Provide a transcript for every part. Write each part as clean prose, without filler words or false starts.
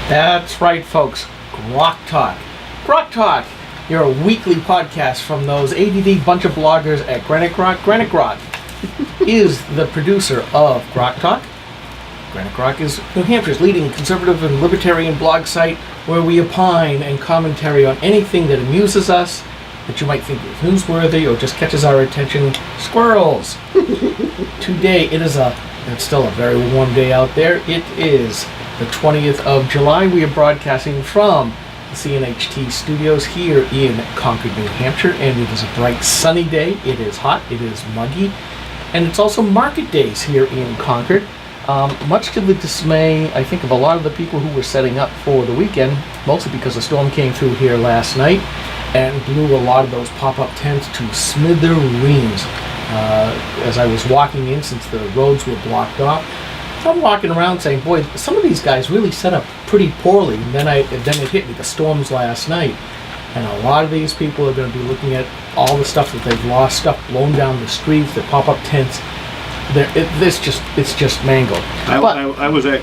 That's right, folks. GrokTALK. GrokTALk, your weekly podcast from those ADD bunch of bloggers at Granite Grok. Granite Grok is the producer of GrokTALK. Granite Grok is New Hampshire's leading conservative and libertarian blog site where we opine and commentary on anything that amuses us, that you might think is newsworthy or just catches our attention. Squirrels! Today, it's still a very warm day out there. It is the 20th of July. We are broadcasting from the CNHT studios here in Concord, New Hampshire, and it is a bright sunny day. It is hot, it is muggy, and it's also market days here in Concord. Much to the dismay, I think, of a lot of the people who were setting up for the weekend, mostly because the storm came through here last night and blew a lot of those pop-up tents to smithereens. As I was walking in, since the roads were blocked off, I'm walking around saying, boy, some of these guys really set up pretty poorly. And then it hit me, the storms last night. And a lot of these people are going to be looking at all the stuff that they've lost, stuff blown down the streets, the pop-up tents. It's just mangled. I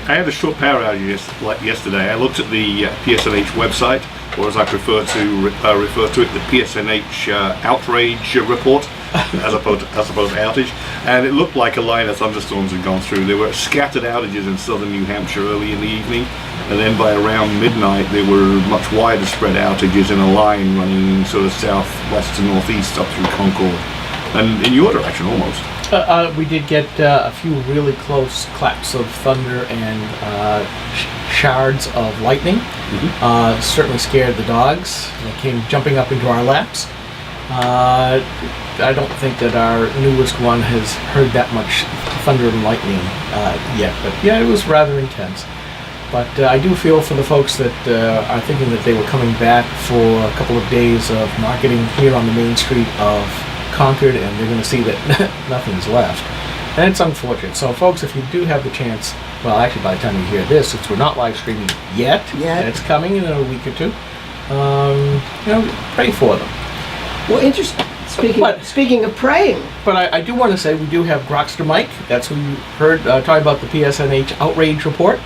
had a short power outage yesterday. I looked at the PSNH website, or as I prefer to refer to it, the PSNH outrage report, as opposed to outage, and it looked like a line of thunderstorms had gone through. There were scattered outages in southern New Hampshire early in the evening, and then by around midnight there were much wider spread outages in a line running sort of southwest to northeast up through Concord, and in your direction almost. We did get a few really close claps of thunder and shards of lightning. Mm-hmm. Certainly scared the dogs. They came jumping up into our laps. I don't think that our newest one has heard that much thunder and lightning yet, but yeah, it was rather intense. But I do feel for the folks that are thinking that they were coming back for a couple of days of marketing here on the main street of Concord, and they're going to see that nothing's left. And it's unfortunate. So folks, if you do have the chance, well, actually by the time you hear this, since we're not live streaming yet. And it's coming in a week or two, pray for them. Well, interesting. Speaking of praying. But I do want to say we do have Grokster Mike. That's who you heard talking about the PSNH outrage report.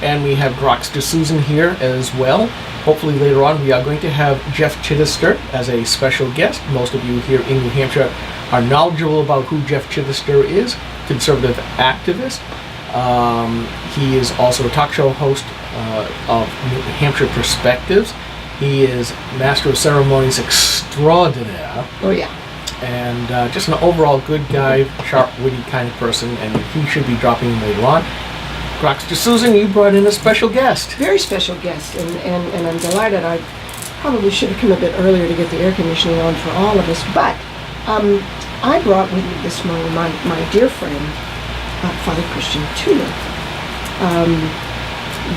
And we have Grokster Susan here as well. Hopefully later on we are going to have Jeff Chittister as a special guest. Most of you here in New Hampshire are knowledgeable about who Jeff Chittister is, conservative activist. He is also a talk show host of New Hampshire Perspectives. He is Master of Ceremonies extraordinaire. Oh, yeah. And just an overall good guy, sharp, witty kind of person, and he should be dropping in later on. Grokster Susan, you brought in a special guest. Very special guest, and I'm delighted. I probably should have come a bit earlier to get the air conditioning on for all of us, but I brought with me this morning my dear friend, Father Christian Tudor,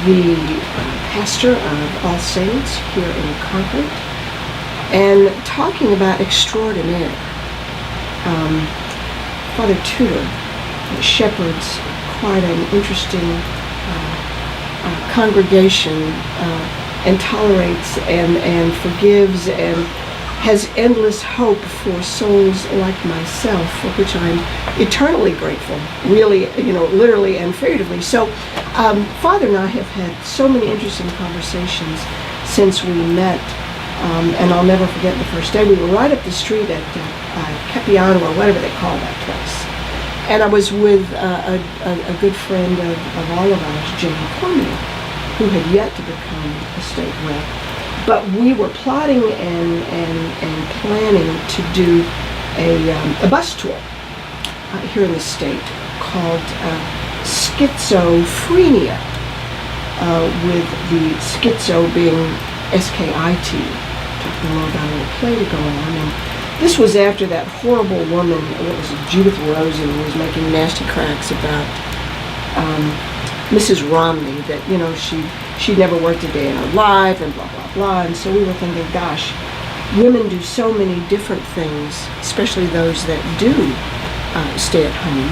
the pastor of All Saints here in Concord, and talking about extraordinaire. Father Tudor shepherds quite an interesting congregation, and tolerates and forgives and has endless hope for souls like myself, for which I'm eternally grateful, really, literally and figuratively. So Father and I have had so many interesting conversations since we met, and I'll never forget the first day. We were right up the street at Capiano, or whatever they call that place. And I was with a good friend of all of ours, Jane Cormier, who had yet to become a state rep. But we were plotting and planning to do a bus tour here in the state called Schizophrenia, with the schizo being S-K-I-T. Talking more about a little play to go on. And this was after that horrible woman, what was it, Judith Rosen, was making nasty cracks about Mrs. Romney, that, she never worked a day in her life, and blah, blah, blah. And so we were thinking, gosh, women do so many different things, especially those that do stay at home,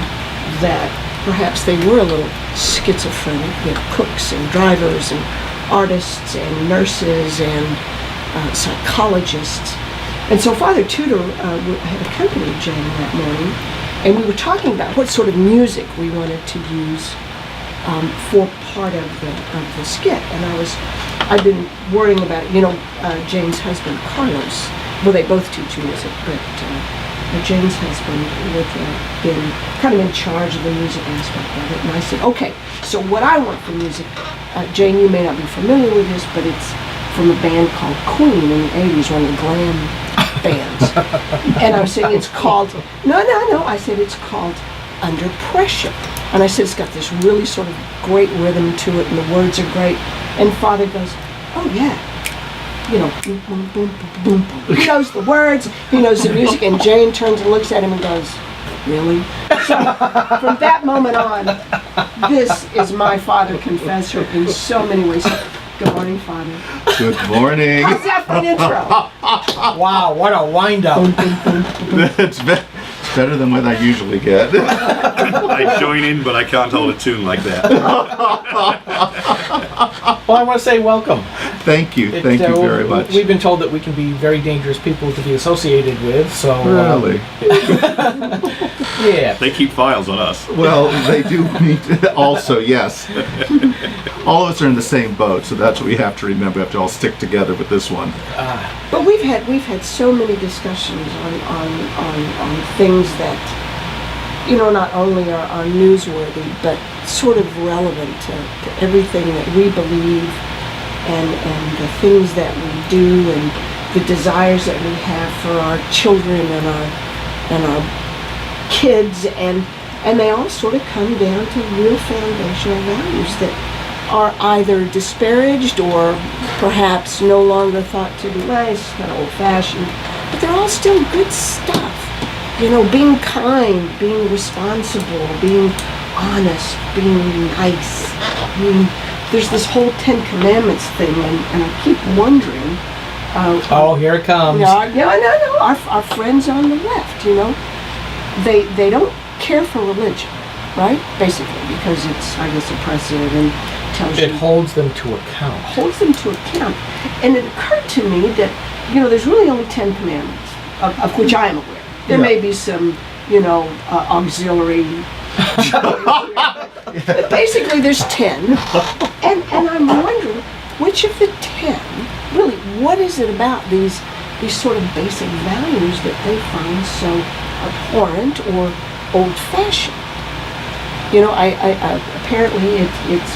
that perhaps they were a little schizophrenic. Cooks and drivers and artists and nurses and psychologists. And so Father Tudor had accompanied Jane that morning, and we were talking about what sort of music we wanted to use for part of the skit. And I've been worrying about it. Jane's husband, Carlos, well, they both teach music, but Jane's husband would been kind of in charge of the music aspect of it. And I said, okay, so what I want for music, Jane, you may not be familiar with this, but it's from a band called Queen in the 80s, one of the glam bands. And I was saying it's called, no, I said it's called Under Pressure. And I said it's got this really sort of great rhythm to it, and the words are great. And Father goes, oh yeah. Boom, boom, boom, boom, boom, boom. He knows the words, he knows the music, and Jane turns and looks at him and goes, really? So from that moment on, this is my father confessor in so many ways. Good morning, Father. Good morning. How's that for an intro? Wow, what a wind-up. It's better than what I usually get. I join in, but I can't hold a tune like that. Well, I want to say welcome. Thank you. Thank you very much. We've been told that we can be very dangerous people to be associated with, so... Really? Yeah. They keep files on us. Well, they do meet also, yes. All of us are in the same boat, so that's what we have to remember. We have to all stick together with this one. But we've had so many discussions on things that, not only are newsworthy, but sort of relevant to everything that we believe and the things that we do and the desires that we have for our children and our kids, and they all sort of come down to real foundational values that are either disparaged or perhaps no longer thought to be nice, kind of old-fashioned, but they're all still good stuff. Being kind, being responsible, being honest, being nice. There's this whole Ten Commandments thing, and I keep wondering. Oh, here it comes. No. Our friends on the left, they don't care for religion, right? Basically, because it's, I guess, oppressive and tells It you. holds them to account. Holds them to account. And it occurred to me that, there's really only 10 commandments, of which I am aware. There may be some, auxiliary. But basically, there's 10. And I'm wondering, which of the 10, really, what is it about these sort of basic values that they find so abhorrent or old-fashioned? Apparently it's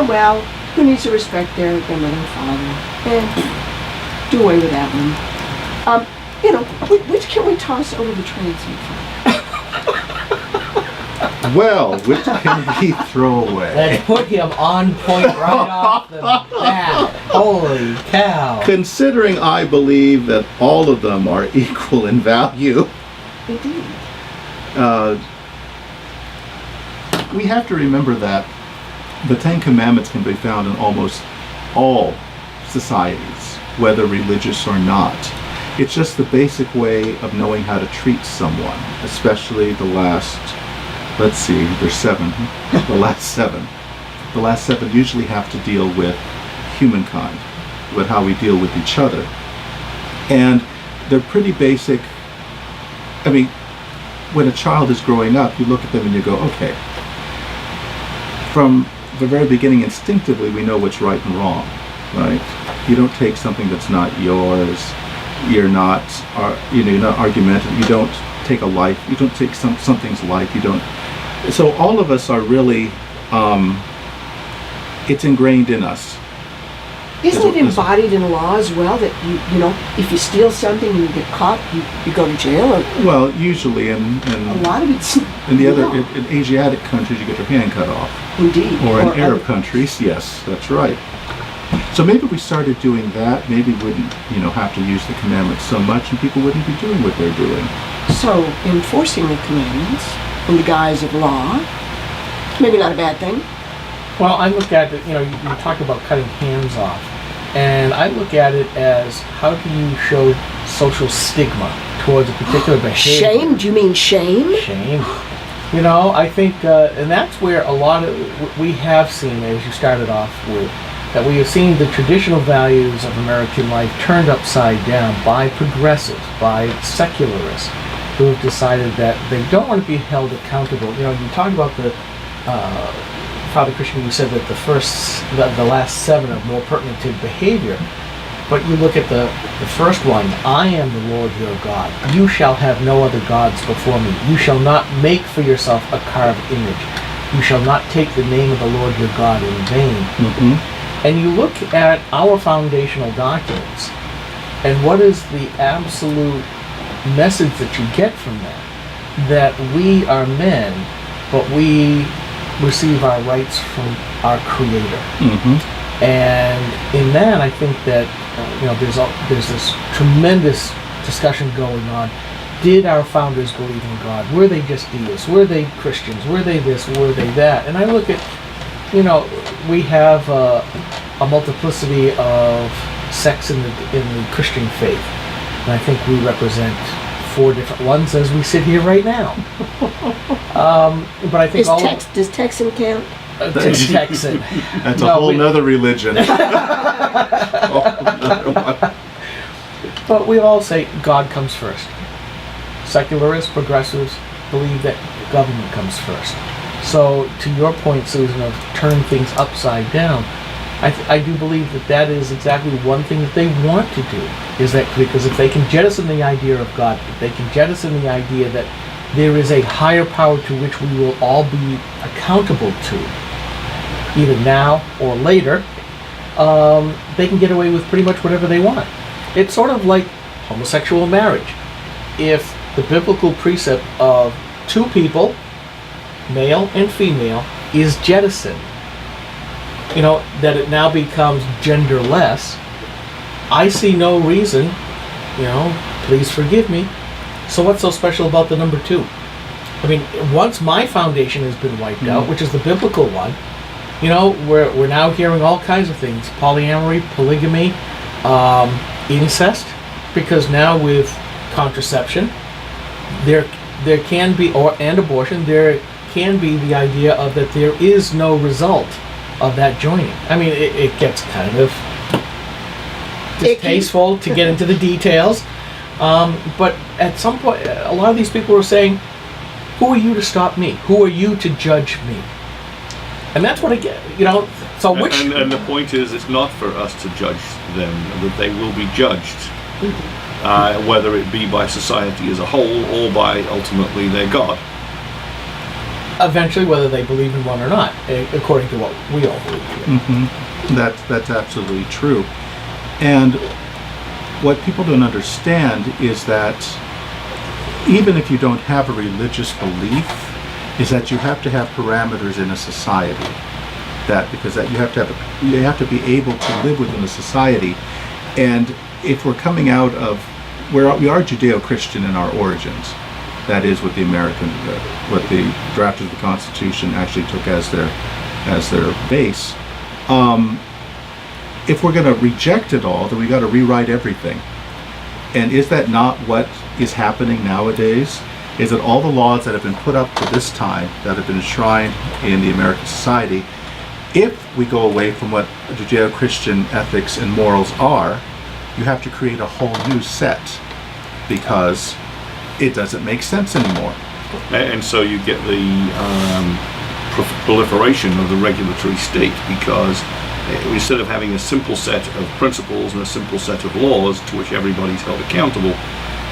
well, who needs to respect their mother and father? Do away with that one. Which can we toss over the transom for? Well, which can we throw away? Let's put him on point right off the bat. Holy cow. Considering I believe that all of them are equal in value, Indeed. we have to remember that the Ten Commandments can be found in almost all societies, whether religious or not. It's just the basic way of knowing how to treat someone, especially the last, let's see, there's 7. The last 7. The last 7 usually have to deal with humankind, with how we deal with each other. And they're pretty basic. I mean, when a child is growing up, you look at them and you go, okay, from the very beginning, instinctively, we know what's right and wrong, right? You don't take something that's not yours. You're not argumentative. You don't take a life. You don't take something's life. You don't. So all of us are really, it's ingrained in us. Isn't it embodied in law as well that if you steal something and you get caught, you go to jail? Well, usually in a lot of it's in the other in Asiatic countries, you get your hand cut off. Indeed. Or in Arab countries, yes, that's right. So maybe we started doing that, maybe we wouldn't, have to use the commandments so much, and people wouldn't be doing what they're doing. So enforcing the commandments in the guise of law, maybe not a bad thing. Well, I look at it, you talk about cutting hands off, and I look at it as how do you show social stigma towards a particular behavior? Shame? Do you mean shame? Shame. I think, and that's where a lot of, we have seen, as you started off with, that we have seen the traditional values of American life turned upside down by progressives, by secularists, who have decided that they don't want to be held accountable. You talk about the Father Christian, you said that the last 7 are more pertinent to behavior. But you look at the first one, I am the Lord your God. You shall have no other gods before me. You shall not make for yourself a carved image. You shall not take the name of the Lord your God in vain. Mm-hmm. And you look at our foundational documents, and what is the absolute message that you get from that? That we are men, but we receive our rights from our Creator. Mm-hmm. And in that, I think that there's this tremendous discussion going on. Did our founders believe in God? Were they just deists? Were they Christians? Were they this? Were they that? And I look at, we have a multiplicity of sects in the Christian faith, and I think we represent 4 different ones as we sit here right now. But I think does Texan count? Texan. That's a whole nother religion. But we all say God comes first. Secularists, progressives believe that government comes first. So to your point, Susan, of turn things upside down, I do believe that is exactly one thing that they want to do. Is that because if they can jettison the idea of God, if they can jettison the idea that there is a higher power to which we will all be accountable to, either now or later, they can get away with pretty much whatever they want. It's sort of like homosexual marriage. If the biblical precept of 2 people, male and female, is jettisoned, that it now becomes genderless, I see no reason, please forgive me. So what's so special about the number 2? I mean, once my foundation has been wiped out, which is the biblical one, we're now hearing all kinds of things: polyamory, polygamy, incest, because now with contraception, there can be, and abortion, there can be the idea of that there is no result of that joining. I mean, it gets kind of distasteful to get into the details, but at some point, a lot of these people are saying, who are you to stop me? Who are you to judge me? And that's what I get, so which... And the point is, it's not for us to judge them, that they will be judged, whether it be by society as a whole or by, ultimately, their God. Eventually, whether they believe in one or not, according to what we all believe in. Mm-hmm. That's absolutely true. And what people don't understand is that even if you don't have a religious belief, is that you have to have parameters in a society. Because you have to be able to live within a society. And if we're coming out of, we are Judeo-Christian in our origins. That is what the drafters of the Constitution actually took as their base. If we're going to reject it all, then we got to rewrite everything. And is that not what is happening nowadays? Is that all the laws that have been put up to this time, that have been enshrined in the American society, if we go away from what Judeo-Christian ethics and morals are, you have to create a whole new set, because it doesn't make sense anymore. And so you get the proliferation of the regulatory state, because instead of having a simple set of principles and a simple set of laws to which everybody's held accountable,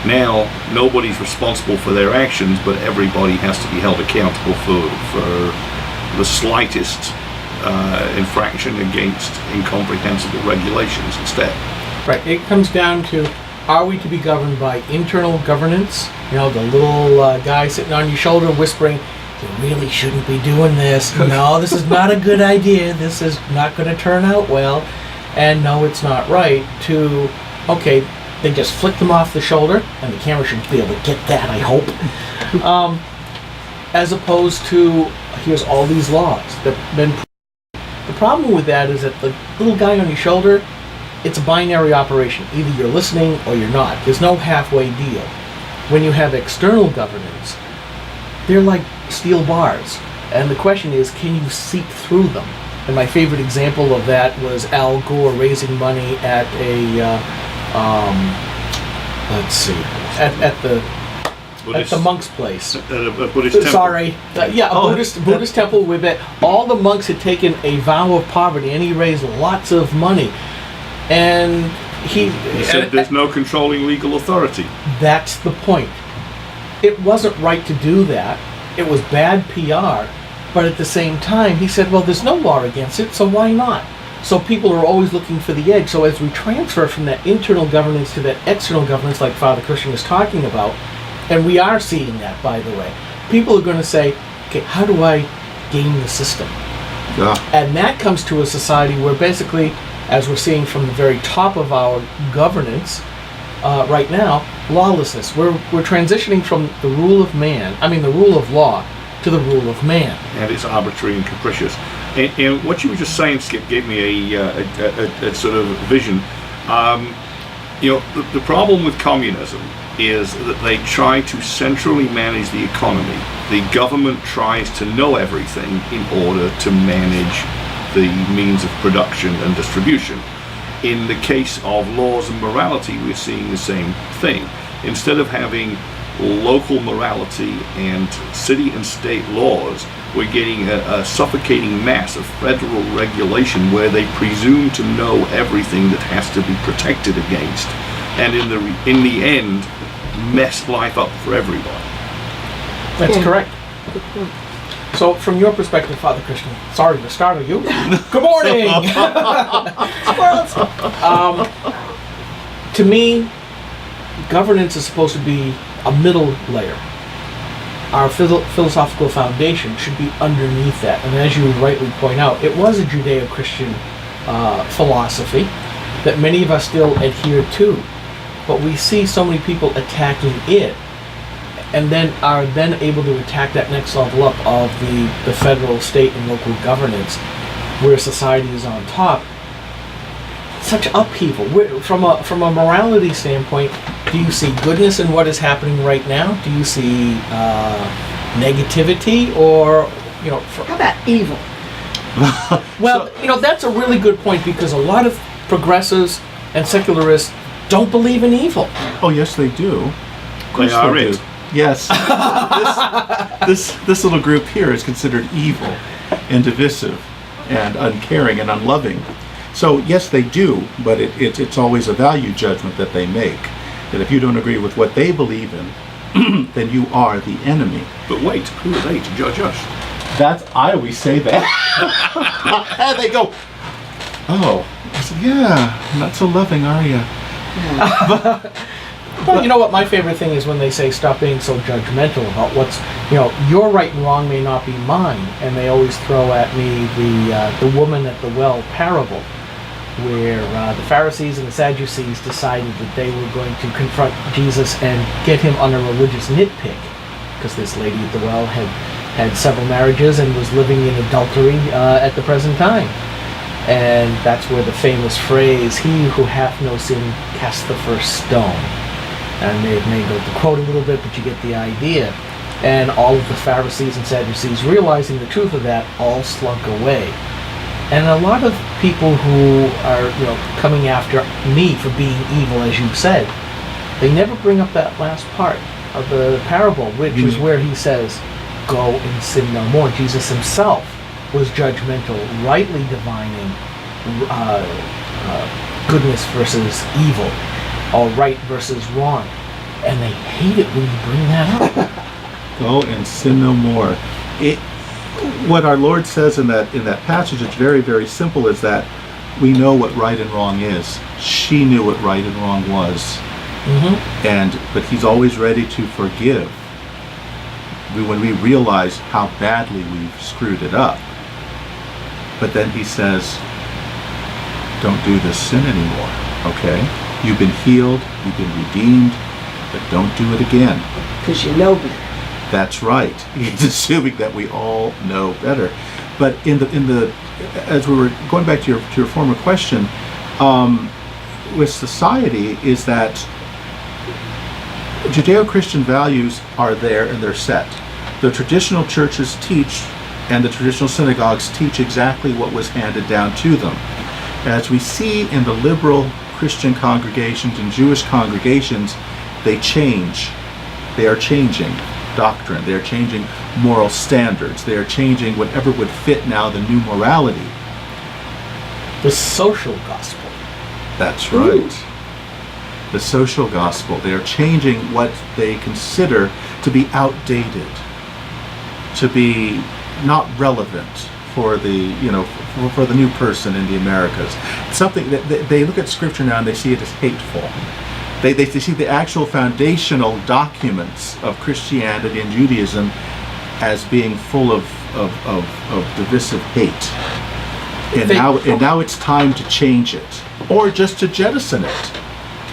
now nobody's responsible for their actions, but everybody has to be held accountable for the slightest infraction against incomprehensible regulations instead. Right. It comes down to, are we to be governed by internal governance? The little guy sitting on your shoulder whispering, you really shouldn't be doing this. No, this is not a good idea. This is not going to turn out well. And no, it's not right. To, okay, they just flick them off the shoulder, and the camera should be able to get that, I hope. As opposed to, here's all these laws that have been... The problem with that is that the little guy on your shoulder, it's a binary operation. Either you're listening or you're not. There's no halfway deal. When you have external governance, they're like steel bars. And the question is, can you seep through them? And my favorite example of that was Al Gore raising money at a, at the monk's place. A Buddhist temple. Sorry. Buddhist temple with it. All the monks had taken a vow of poverty, and he raised lots of money. And he said there's no controlling legal authority. That's the point. It wasn't right to do that. It was bad PR. But at the same time, he said, well, there's no law against it, so why not? So people are always looking for the edge. So as we transfer from that internal governance to that external governance, like Father Christian is talking about, and we are seeing that, by the way, people are going to say, okay, how do I game the system? Yeah. And that comes to a society where basically, as we're seeing from the very top of our governance right now, lawlessness. We're transitioning from the rule of law, to the rule of man. And it's arbitrary and capricious. And what you were just saying, Skip, gave me a sort of vision. The problem with communism is that they try to centrally manage the economy. The government tries to know everything in order to manage the means of production and distribution. In the case of laws and morality, we're seeing the same thing. Instead of having local morality and city and state laws, we're getting a suffocating mass of federal regulation where they presume to know everything that has to be protected against, and in the end, mess life up for everybody. That's correct. So, from your perspective, Father Christian, sorry to startle you. Good morning. To me, governance is supposed to be a middle layer. Our philosophical foundation should be underneath that. And as you rightly point out, it was a Judeo-Christian philosophy that many of us still adhere to. But we see so many people attacking it, and then are then able to attack that next level up of the federal, state, and local governance, where society is on top. Such upheaval. From a morality standpoint, do you see goodness in what is happening right now? Do you see negativity, or how about evil? Well, that's a really good point, because a lot of progressives and secularists don't believe in evil. Oh, yes, they do. Of course They are do. it. Yes. this little group here is considered evil and divisive and uncaring and unloving. So yes, they do, but it's always a value judgment that they make. That if you don't agree with what they believe in, then you are the enemy. But wait, who are they to judge us? I always say that. And they go, oh, I said, yeah, not so loving, are you? But you know what my favorite thing is when they say stop being so judgmental about what's, your right and wrong may not be mine, and they always throw at me the woman at the well parable, where the Pharisees and the Sadducees decided that they were going to confront Jesus and get him on a religious nitpick, because this lady at the well had several marriages and was living in adultery at the present time. And that's where the famous phrase, "He who hath no sin, cast the first stone." And they may go to quote a little bit, but you get the idea. And all of the Pharisees and Sadducees, realizing the truth of that, all slunk away. And a lot of people who are, coming after me for being evil, as you said, they never bring up that last part of the parable, which is where he says, "Go and sin no more." Jesus himself was judgmental, rightly divining goodness versus evil, or right versus wrong, and they hate it when you bring that up. Go and sin no more. What our Lord says in that passage, it's very, very simple, is that we know what right and wrong is. She knew what right and wrong was. Mm-hmm. But he's always ready to forgive when we realize how badly we've screwed it up. But then he says, don't do this sin anymore, okay? You've been healed, you've been redeemed, but don't do it again. Because you know better. That's right. He's assuming that we all know better. But as we were going back to your former question, with society, is that Judeo-Christian values are there and they're set. The traditional churches teach, and the traditional synagogues teach exactly what was handed down to them. As we see in the liberal Christian congregations and Jewish congregations, they change They are changing doctrine. They are changing moral standards. They are changing whatever would fit now the new morality. The social gospel. That's right. The social gospel. They are changing what they consider to be outdated, to be not relevant for the, for the new person in the Americas. It's something that they look at Scripture now and they see it as hateful. They see the actual foundational documents of Christianity and Judaism as being full of divisive hate. And now it's time to change it, or just to jettison it.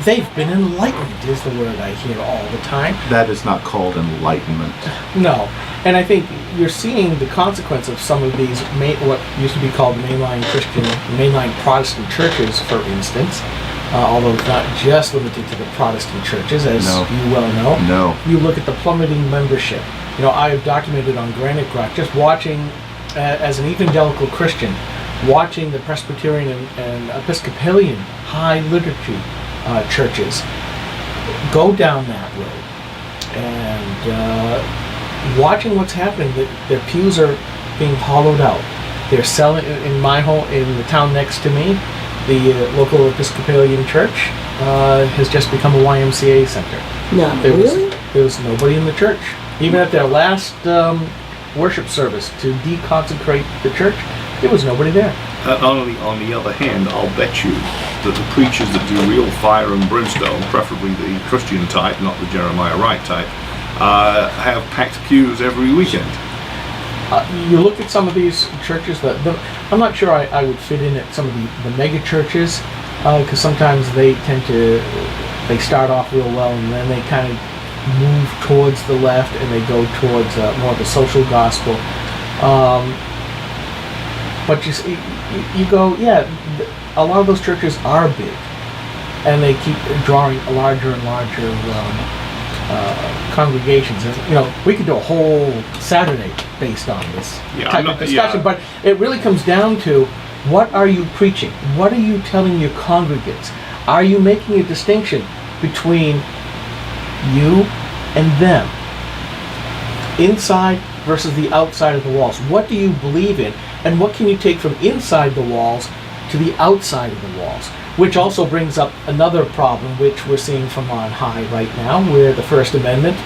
They've been enlightened is the word I hear all the time. That is not called enlightenment. No. And I think you're seeing the consequence of some of these, what used to be called mainline Protestant churches, for instance. Although it's not just limited to the Protestant churches, as you well know. No. You look at the plummeting membership. I have documented on Granite Rock, just watching, as an evangelical Christian, watching the Presbyterian and Episcopalian high liturgy churches go down that road, and watching what's happening. Their pews are being hollowed out. They're selling in my home, in the town next to me. The local Episcopalian church has just become a YMCA center. No, really? There was nobody in the church. Even at their last worship service to deconsecrate the church, there was nobody there. On the other hand, I'll bet you that the preachers that do real fire and brimstone, preferably the Christian type, not the Jeremiah Wright type, have packed pews every weekend. You look at some of these churches I'm not sure I would fit in at some of the mega churches, because sometimes they start off real well and then they kind of move towards the left and they go towards more of the social gospel. But you go, a lot of those churches are big, and they keep drawing larger and larger congregations. And, we could do a whole Saturday based on this type of discussion, but it really comes down to, what are you preaching? What are you telling your congregants? Are you making a distinction between you and them? Inside versus the outside of the walls. What do you believe in? And what can you take from inside the walls to the outside of the walls? Which also brings up another problem, which we're seeing from on high right now, where the First Amendment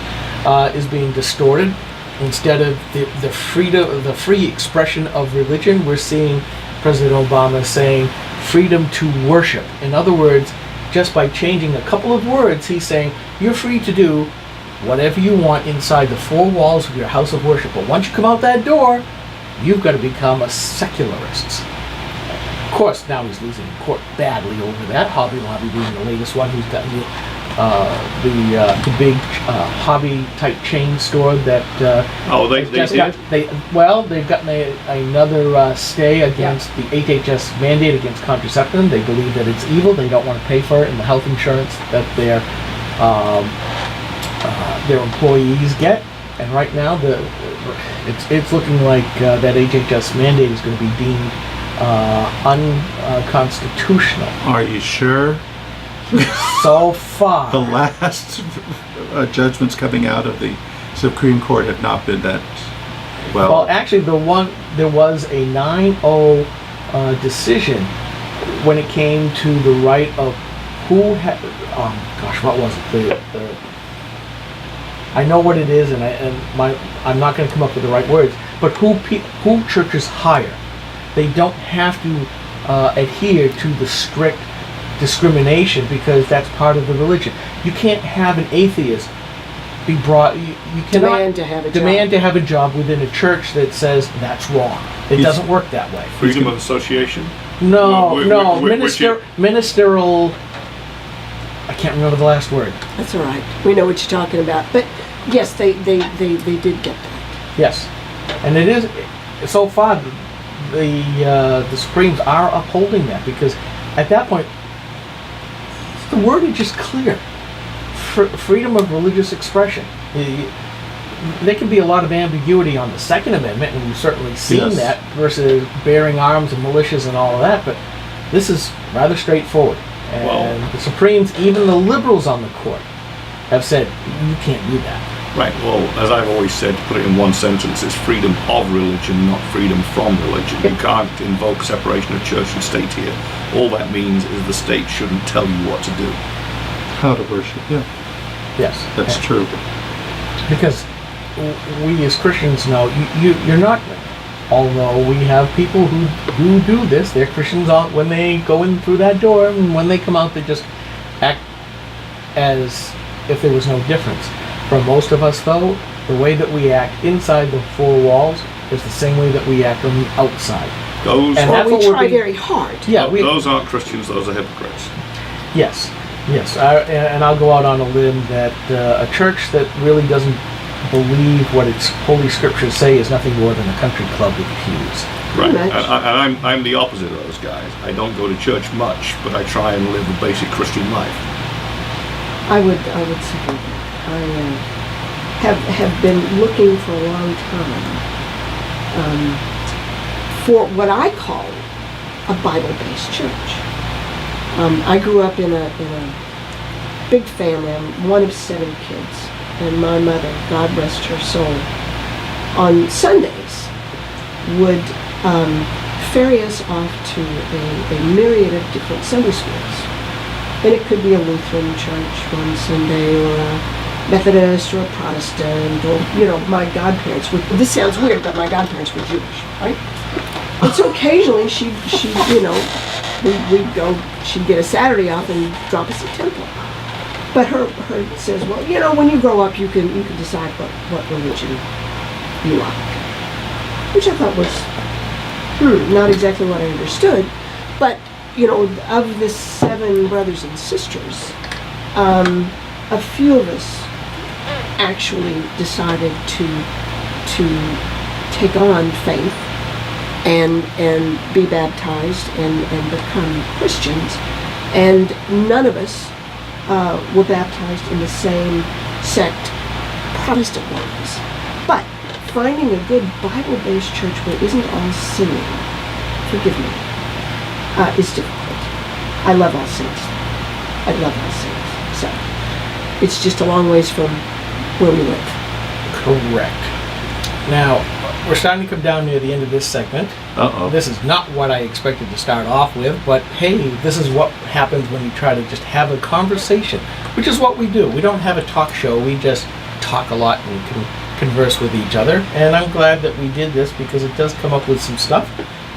is being distorted. Instead of the free expression of religion, we're seeing President Obama saying freedom to worship. In other words, just by changing a couple of words, he's saying you're free to do whatever you want inside the four walls of your house of worship. But once you come out that door, you've got to become a secularist. Of course, now he's losing court badly over that. Hobby Lobby being the latest one, who's got the big hobby type chain store that they've gotten another stay against the HHS mandate against contraception. They believe that it's evil. They don't want to pay for it in the health insurance that their employees get. And right now, it's looking like that HHS mandate is going to be deemed unconstitutional. Are you sure? So far. The last judgments coming out of the Supreme Court have not been that well. Well, actually, there was a 9-0 decision when it came to the right of who had. What was it? I know what it is, I'm not going to come up with the right words. But who churches hire? They don't have to adhere to the strict discrimination, because that's part of the religion. You can't have an atheist be brought. You cannot demand to have a job within a church that says that's wrong. It doesn't work that way. Freedom of association? No. Ministerial. I can't remember the last word. That's all right. We know what you're talking about. But yes, they did get that. Yes, and it is so far. The Supremes are upholding that, because at that point, the wordage is clear. Freedom of religious expression. There can be a lot of ambiguity on the Second Amendment, and we've certainly seen that, versus bearing arms and militias and all of that, but this is rather straightforward. And the Supremes, even the liberals on the court, have said, you can't do that. Right, well, as I've always said, to put it in one sentence, it's freedom of religion, not freedom from religion. You can't invoke separation of church and state here. All that means is the state shouldn't tell you what to do. How to worship, yeah. Yes. That's true. Because we as Christians know, you're not, although we have people who do this, they're Christians when they go in through that door, and when they come out, they just act as if there was no difference. For most of us, though, the way that we act inside the four walls is the same way that we act on the outside. Those we try very hard. Yeah, those aren't Christians, those are hypocrites. Yes. And I'll go out on a limb that a church that really doesn't believe what its holy scriptures say is nothing more than a country club with pews. Right, and I'm the opposite of those guys. I don't go to church much, but I try and live a basic Christian life. I would say that. I have been looking for a long time for what I call a Bible-based church. I grew up in a big family. I'm one of 7 kids, and my mother, God rest her soul, on Sundays would ferry us off to a myriad of different Sunday schools. And it could be a Lutheran church one Sunday, or a Methodist, or a Protestant, or, my godparents would, this sounds weird, but my godparents were Jewish, right? And so occasionally we'd go, she'd get a Saturday off and drop us at temple. But her says, well, when you grow up, you can decide what religion you like. Which I thought was not exactly what I understood. But, of the 7 brothers and sisters, a few of us actually decided to take on faith and be baptized and become Christians, and none of us were baptized in the same sect Protestant was. But finding a good Bible-based church where it isn't all singing, forgive me, is difficult. I love all saints. I love all saints. So it's just a long ways from where we live. Correct. Now, we're starting to come down near the end of this segment. Uh-oh. This is not what I expected to start off with, but hey, this is what happens when you try to just have a conversation, which is what we do. We don't have a talk show. We just talk a lot and can converse with each other. And I'm glad that we did this because it does come up with some stuff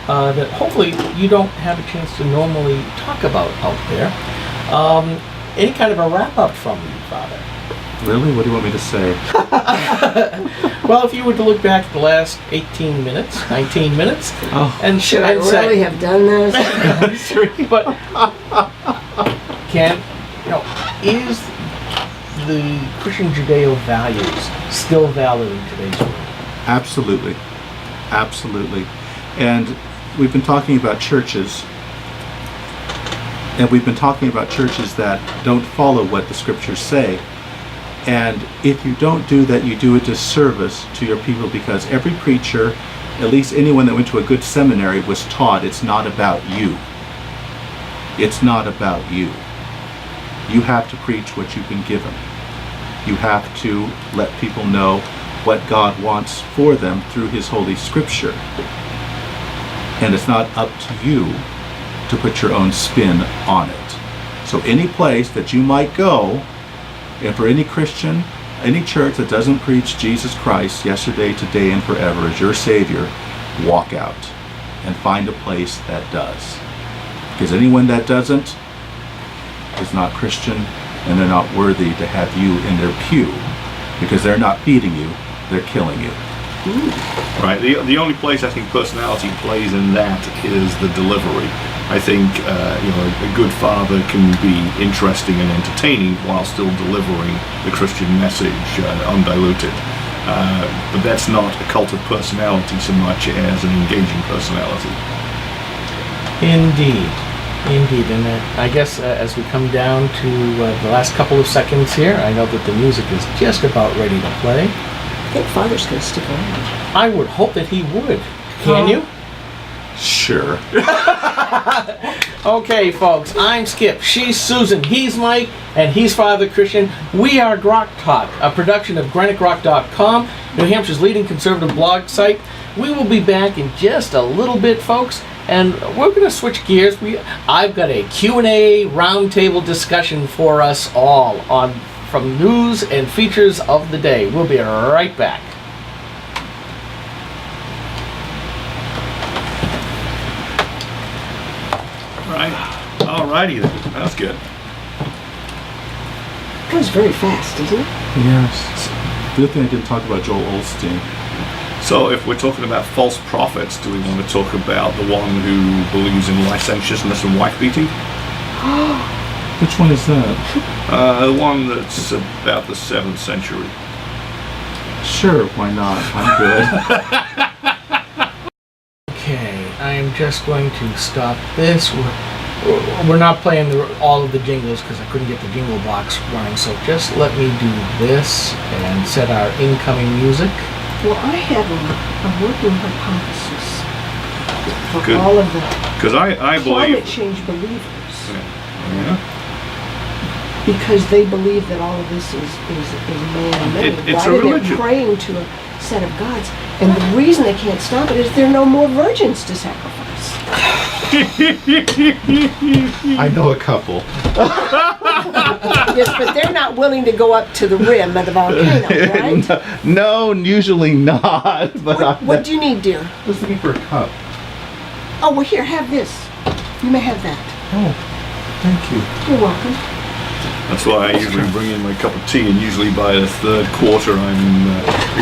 that hopefully you don't have a chance to normally talk about out there. Any kind of a wrap-up from you, Father? Really? What do you want me to say? Well, if you were to look back at the last 18 minutes, 19 minutes, and should I really have done this? But is the Christian Judeo values still valid in today's world? Absolutely. And we've been talking about churches, that don't follow what the scriptures say. And if you don't do that, you do a disservice to your people, because every preacher, at least anyone that went to a good seminary, was taught it's not about you. It's not about you. You have to preach what you've been given. You have to let people know what God wants for them through His Holy Scripture. And it's not up to you to put your own spin on it. So any place that you might go, and for any Christian, any church that doesn't preach Jesus Christ yesterday, today, and forever as your Savior, walk out and find a place that does. Because anyone that doesn't is not Christian, and they're not worthy to have you in their pew, because they're not feeding you, they're killing you. Right. The only place I think personality plays in that is the delivery. I think a good father can be interesting and entertaining while still delivering the Christian message undiluted. But that's not a cult of personality so much as an engaging personality. Indeed. And I guess as we come down to the last couple of seconds here, I know that the music is just about ready to play. I think Father's going to stick around. I would hope that he would. Can you? Sure. Okay, folks, I'm Skip, she's Susan, he's Mike, and he's Father Christian. We are GrokTALK, a production of GraniteGrok.com, New Hampshire's leading conservative blog site. We will be back in just a little bit, folks, and we're going to switch gears. I've got a Q&A roundtable discussion for us all from news and features of the day. We'll be right back. Alrighty then. That's good. That was very fast, isn't it? Yes. Good thing I didn't talk about Joel Osteen. So if we're talking about false prophets, do we want to talk about the one who believes in licentiousness and wife beating? Which one is that? The one that's about the 7th century. Sure, why not? I'm good. Okay, I am just going to stop this. We're not playing all of the jingles because I couldn't get the jingle box running, so just let me do this and set our incoming music. Well, I have a working hypothesis for Good. all of the Because I climate believe... change believers. Yeah. Because they believe that all of this is man-made. It's Why a are they religion. praying to a set of gods? And the reason they can't stop it is there are no more virgins to sacrifice. I know a couple. Yes, but they're not willing to go up to the rim of the volcano, right? No, usually not. But What do you need, dear? I was looking for a cup. Oh, well, here, have this. You may have that. Oh, thank you. You're welcome. That's why I usually bring in my cup of tea, and usually by the third quarter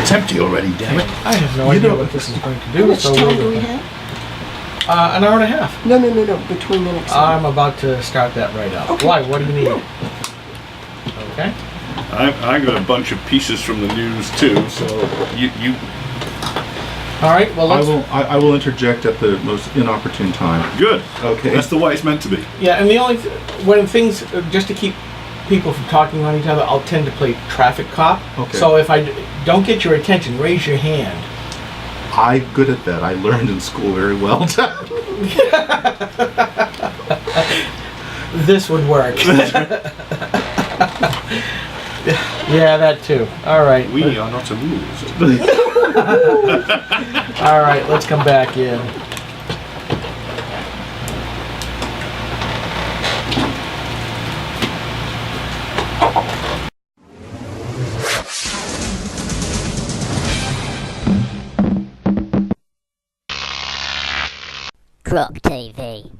it's empty already, damn it. I have no idea what this is going to do. How much so time do we have? An hour and a half. No, between the next I'm about to start that right up. Okay. Why? What do you need? Okay. I got a bunch of pieces from the news too, so you All right. Well, let's. I will interject at the most inopportune time. good. Okay. That's the way it's meant to be. Yeah, and the only when things just to keep people from talking on each other, I'll tend to play traffic cop. Okay. So if I don't get your attention, raise your hand. I'm good at that. I learned in school very well. This would work. Yeah, that too. All right. We are not amused. All right, let's come back in. Grok TV.